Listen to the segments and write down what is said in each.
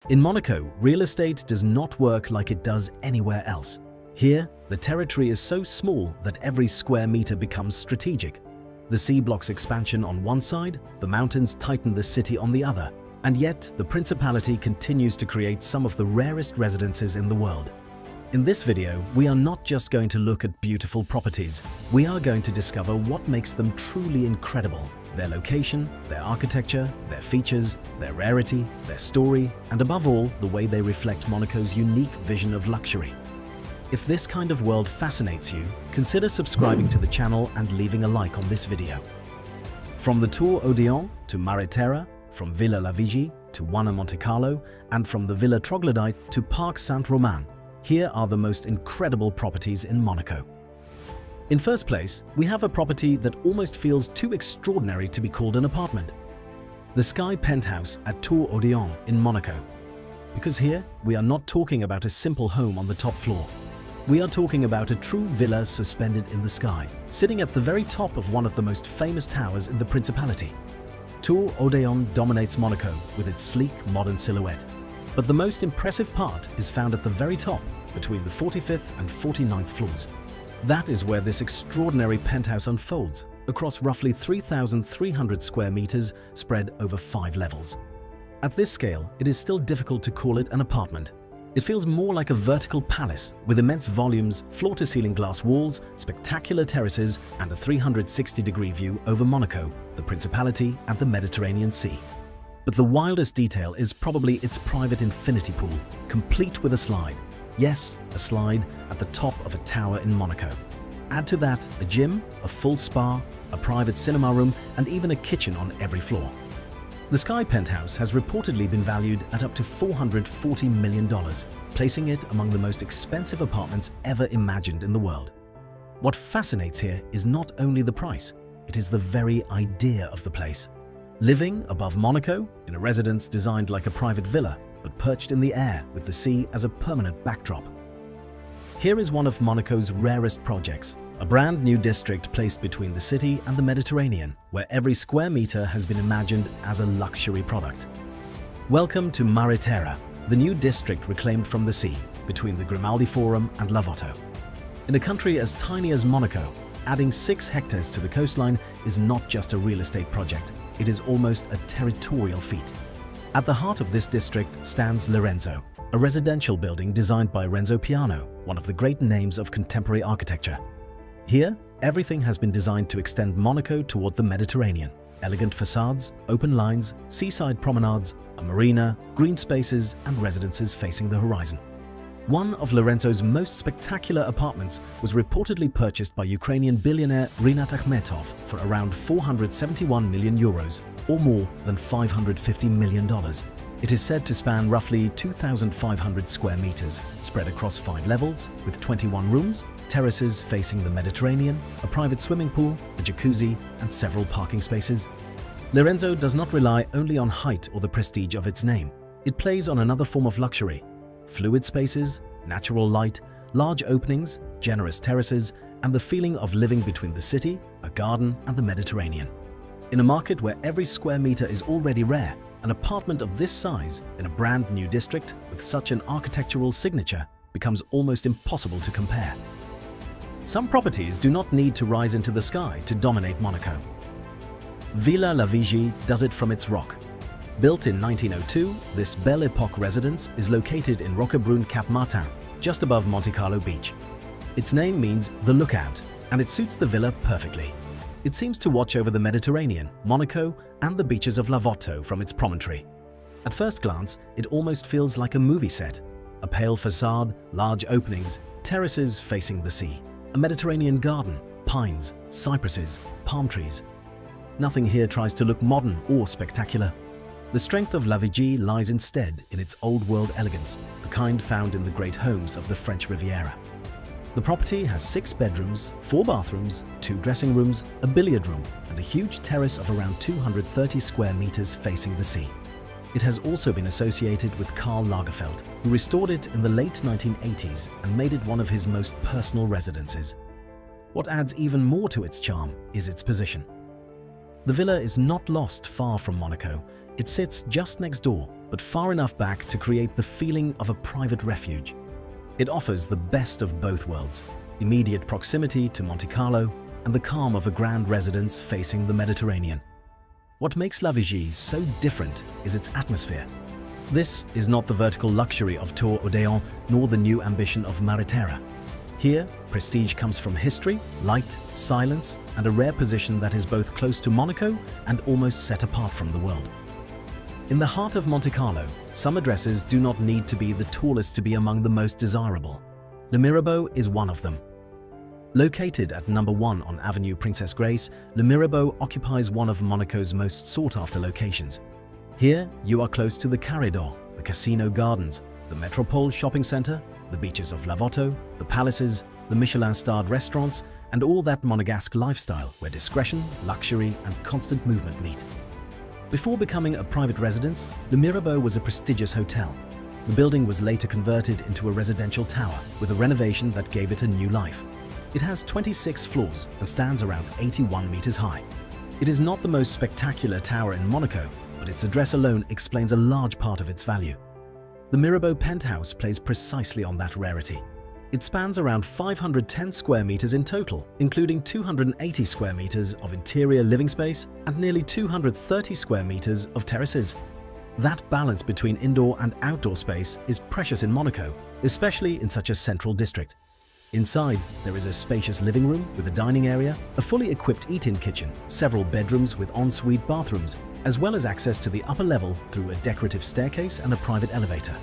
In Monaco, real estate does not work like it does anywhere else. Here, the territory is so small that every square meter becomes strategic. The sea blocks expansion on one side, the mountains tighten the city on the other, and yet the Principality continues to create some of the rarest residences in the world. In this video, we are not just going to look at beautiful properties, we are going to discover what makes them truly incredible. Their location, their architecture, their features, their rarity, their story, and above all, the way they reflect Monaco's unique vision of luxury. If this kind of world fascinates you, consider subscribing to the channel and leaving a like on this video. From the Tour Odéon to Mare Terra, from Villa La Vigie to One Monte Carlo, and from the Villa Troglodyte to Parc Saint-Romain, here are the most incredible properties in Monaco. In first place, we have a property that almost feels too extraordinary to be called an apartment. The Sky Penthouse at Tour Odéon in Monaco. Because here, we are not talking about a simple home on the top floor. We are talking about a true villa suspended in the sky, sitting at the very top of one of the most famous towers in the Principality. Tour Odéon dominates Monaco with its sleek, modern silhouette. But the most impressive part is found at the very top, between the 45th and 49th floors. That is where this extraordinary penthouse unfolds, across roughly 3,300 square meters spread over 5 levels. At this scale, it is still difficult to call it an apartment. It feels more like a vertical palace, with immense volumes, floor-to-ceiling glass walls, spectacular terraces, and a 360-degree view over Monaco, the Principality, and the Mediterranean Sea. But the wildest detail is probably its private infinity pool, complete with a slide. Yes, a slide at the top of a tower in Monaco. Add to that a gym, a full spa, a private cinema room, and even a kitchen on every floor. The Sky Penthouse has reportedly been valued at up to $440 million, placing it among the most expensive apartments ever imagined in the world. What fascinates here is not only the price, it is the very idea of the place. Living above Monaco, in a residence designed like a private villa, but perched in the air with the sea as a permanent backdrop. Here is one of Monaco's rarest projects, a brand new district placed between the city and the Mediterranean, where every square meter has been imagined as a luxury product. Welcome to Mare Terra, the new district reclaimed from the sea, between the Grimaldi Forum and Lavotto. In a country as tiny as Monaco, adding 6 hectares to the coastline is not just a real estate project, it is almost a territorial feat. At the heart of this district stands Lorenzo, a residential building designed by Renzo Piano, one of the great names of contemporary architecture. Here, everything has been designed to extend Monaco toward the Mediterranean. Elegant facades, open lines, seaside promenades, a marina, green spaces, and residences facing the horizon. One of Lorenzo's most spectacular apartments was reportedly purchased by Ukrainian billionaire Rinat Akhmetov for around 471 million euros, or more than $550 million. It is said to span roughly 2,500 square meters, spread across 5 levels, with 21 rooms, terraces facing the Mediterranean, a private swimming pool, a jacuzzi, and several parking spaces. Lorenzo does not rely only on height or the prestige of its name. It plays on another form of luxury: fluid spaces, natural light, large openings, generous terraces, and the feeling of living between the city, a garden, and the Mediterranean. In a market where every square meter is already rare, an apartment of this size in a brand new district with such an architectural signature becomes almost impossible to compare. Some properties do not need to rise into the sky to dominate Monaco. Villa La Vigie does it from its rock. Built in 1902, this Belle Époque residence is located in Roquebrune Cap Martin, just above Monte Carlo Beach. Its name means the lookout, and it suits the villa perfectly. It seems to watch over the Mediterranean, Monaco, and the beaches of Lavotto from its promontory. At first glance, it almost feels like a movie set. A pale facade, large openings, terraces facing the sea, a Mediterranean garden, pines, cypresses, palm trees. Nothing here tries to look modern or spectacular. The strength of La Vigie lies instead in its old-world elegance, the kind found in the great homes of the French Riviera. The property has 6 bedrooms, 4 bathrooms, 2 dressing rooms, a billiard room, and a huge terrace of around 230 square meters facing the sea. It has also been associated with Karl Lagerfeld, who restored it in the late 1980s and made it one of his most personal residences. What adds even more to its charm is its position. The villa is not lost far from Monaco. It sits just next door, but far enough back to create the feeling of a private refuge. It offers the best of both worlds, immediate proximity to Monte Carlo and the calm of a grand residence facing the Mediterranean. What makes La Vigie so different is its atmosphere. This is not the vertical luxury of Tour Odéon nor the new ambition of Mare Terra. Here, prestige comes from history, light, silence, and a rare position that is both close to Monaco and almost set apart from the world. In the heart of Monte Carlo, some addresses do not need to be the tallest to be among the most desirable. Le Mirabeau is one of them. Located at number 1 on Avenue Princess Grace, Le Mirabeau occupies one of Monaco's most sought-after locations. Here, you are close to the Carré d'Or, the Casino Gardens, the Métropole Shopping Centre, the beaches of Lavoto, the palaces, the Michelin-starred restaurants, and all that Monegasque lifestyle where discretion, luxury, and constant movement meet. Before becoming a private residence, Le Mirabeau was a prestigious hotel. The building was later converted into a residential tower with a renovation that gave it a new life. It has 26 floors and stands around 81 meters high. It is not the most spectacular tower in Monaco, but its address alone explains a large part of its value. The Mirabeau penthouse plays precisely on that rarity. It spans around 510 square meters in total, including 280 square meters of interior living space and nearly 230 square meters of terraces. That balance between indoor and outdoor space is precious in Monaco, especially in such a central district. Inside, there is a spacious living room with a dining area, a fully equipped eat-in kitchen, several bedrooms with ensuite bathrooms, as well as access to the upper level through a decorative staircase and a private elevator.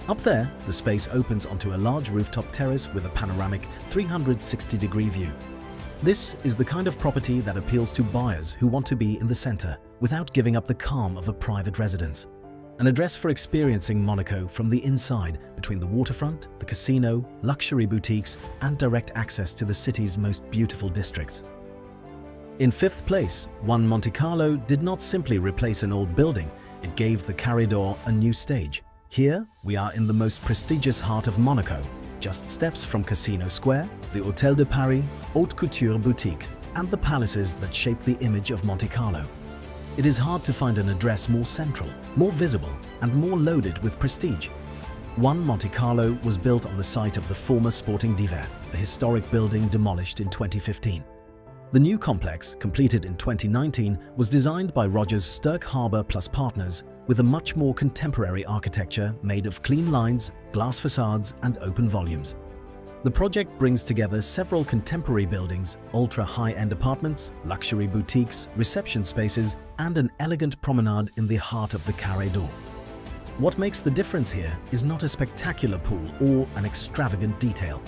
Up there, the space opens onto a large rooftop terrace with a panoramic 360-degree view. This is the kind of property that appeals to buyers who want to be in the center without giving up the calm of a private residence. An address for experiencing Monaco from the inside, between the waterfront, the casino, luxury boutiques, and direct access to the city's most beautiful districts. In 5th place, One Monte Carlo did not simply replace an old building, it gave the Carré d'Or a new stage. Here, we are in the most prestigious heart of Monaco, just steps from Casino Square, the Hôtel de Paris, Haute Couture Boutique, and the palaces that shape the image of Monte Carlo. It is hard to find an address more central, more visible, and more loaded with prestige. One Monte Carlo was built on the site of the former Sporting d'Hiver, a historic building demolished in 2015. The new complex, completed in 2019, was designed by Rogers Stirk Harbour Plus Partners with a much more contemporary architecture made of clean lines, glass facades, and open volumes. The project brings together several contemporary buildings, ultra-high-end apartments, luxury boutiques, reception spaces, and an elegant promenade in the heart of the Carré d'Or. What makes the difference here is not a spectacular pool or an extravagant detail.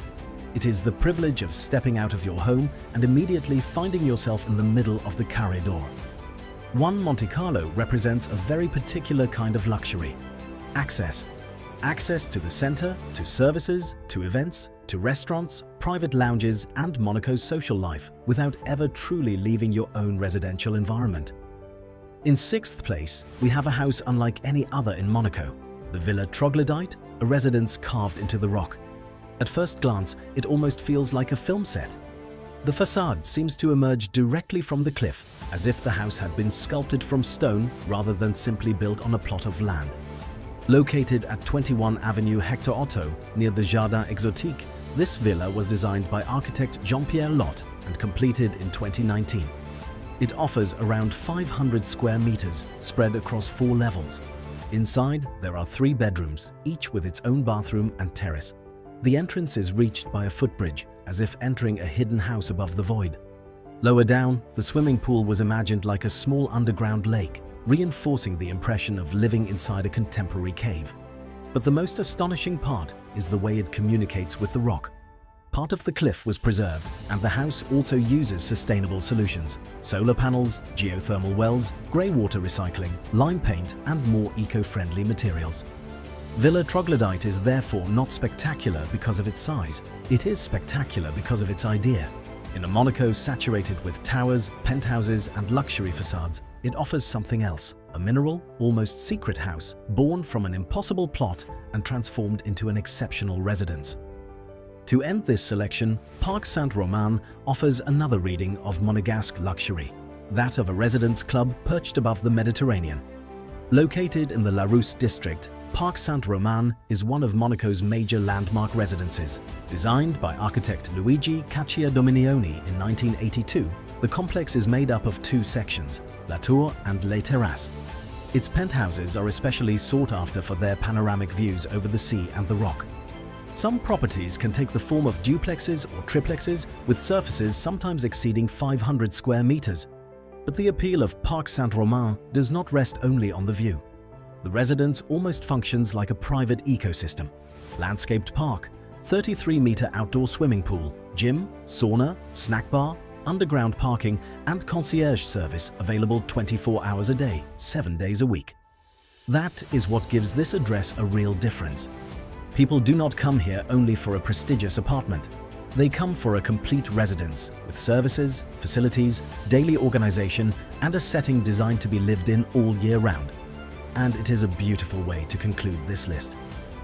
It is the privilege of stepping out of your home and immediately finding yourself in the middle of the Carré d'Or. One Monte Carlo represents a very particular kind of luxury: access. Access to the center, to services, to events, to restaurants, private lounges, and Monaco's social life, without ever truly leaving your own residential environment. In 6th place, we have a house unlike any other in Monaco, the Villa Troglodyte, a residence carved into the rock. At first glance, it almost feels like a film set. The facade seems to emerge directly from the cliff, as if the house had been sculpted from stone rather than simply built on a plot of land. Located at 21 Avenue Hector Otto, near the Jardin Exotique, this villa was designed by architect Jean-Pierre Lotte and completed in 2019. It offers around 500 square meters, spread across 4 levels. Inside, there are 3 bedrooms, each with its own bathroom and terrace. The entrance is reached by a footbridge, as if entering a hidden house above the void. Lower down, the swimming pool was imagined like a small underground lake, reinforcing the impression of living inside a contemporary cave. But the most astonishing part is the way it communicates with the rock. Part of the cliff was preserved, and the house also uses sustainable solutions: solar panels, geothermal wells, grey water recycling, lime paint, and more eco-friendly materials. Villa Troglodyte is therefore not spectacular because of its size. It is spectacular because of its idea. In a Monaco saturated with towers, penthouses, and luxury facades, it offers something else: a mineral, almost secret house, born from an impossible plot and transformed into an exceptional residence. To end this selection, Parc Saint-Romain offers another reading of Monegasque luxury, that of a residence club perched above the Mediterranean. Located in the La Rousse district, Parc Saint-Romain is one of Monaco's major landmark residences. Designed by architect Luigi Cacciadominioni in 1982, the complex is made up of two sections, La Tour and Les Terraces. Its penthouses are especially sought after for their panoramic views over the sea and the rock. Some properties can take the form of duplexes or triplexes with surfaces sometimes exceeding 500 square meters. But the appeal of Parc Saint-Romain does not rest only on the view. The residence almost functions like a private ecosystem. Landscaped park, 33-meter outdoor swimming pool, gym, sauna, snack bar, underground parking and concierge service available 24 hours a day, 7 days a week. That is what gives this address a real difference. People do not come here only for a prestigious apartment. They come for a complete residence with services, facilities, daily organization, and a setting designed to be lived in all year round. And it is a beautiful way to conclude this list.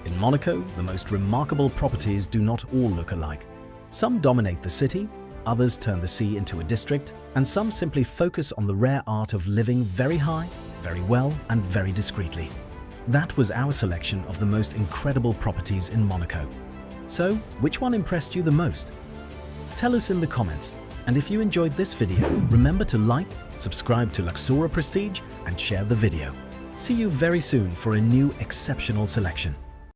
In Monaco, the most remarkable properties do not all look alike. Some dominate the city, others turn the sea into a district, and some simply focus on the rare art of living very high, very well, and very discreetly. That was our selection of the most incredible properties in Monaco. So, which one impressed you the most? Tell us in the comments, and if you enjoyed this video, remember to like, subscribe to Luxora Prestige, and share the video. See you very soon for a new exceptional selection.